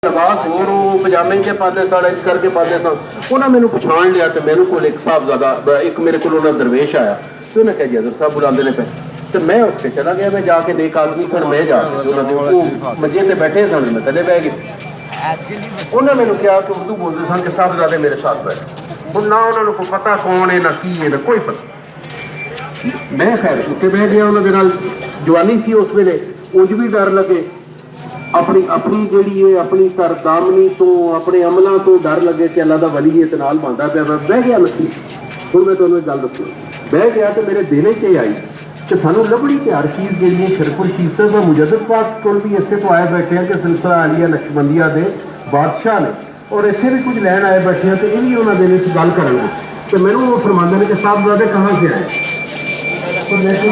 लिबास होर पजामे के पाते सन इस करके पाते सन उन्हें मैंने पछाण लिया तो मेरे को एक साहबजादा एक मेरे को दरवेश आया तो उन्हें कहा जी हज़रत साहब बुलाते ने पे तो मैं उठ के चला गया मैं जाके देख आदमी फिर मैं जाके मंजे से बैठे सन मैं थले बह गया उन्हें मैंने कहा कि उर्दू बोलते सन कि साहबजादे मेरे साथ बैठे हूँ ना उन्होंने कोई पता कौन है ना की है ना कोई पता मैं खैर उत्ते बह गया उन्होंने जवानी सी उस वेले उंज भी डर लगे अपनी अपनी जी है अपनी सरदामनी तो अपने अमलों तो डर लगे कि अल्लाह का वली है तो नाल बनता पाया मैं बह गया लस्सी हूँ मैं तुम्हें गल दसूँ बह गया तो मेरे दिल च आई कि सानू लभड़ी कि हर चीज़ जी है शिरकुल शीसत और मुजद्दद पाक को भी इसे तो आए बैठे हैं कि सिलसिला आलिया नक्शबंदिया के बादशाह ने और इसे भी कुछ लैन आए बैठे हैं तो ये भी उन्होंने दिल च गल करेंगे तो मैंने वो फरमाते हैं कि साहबजादे कहाँ से आए तो मैं तो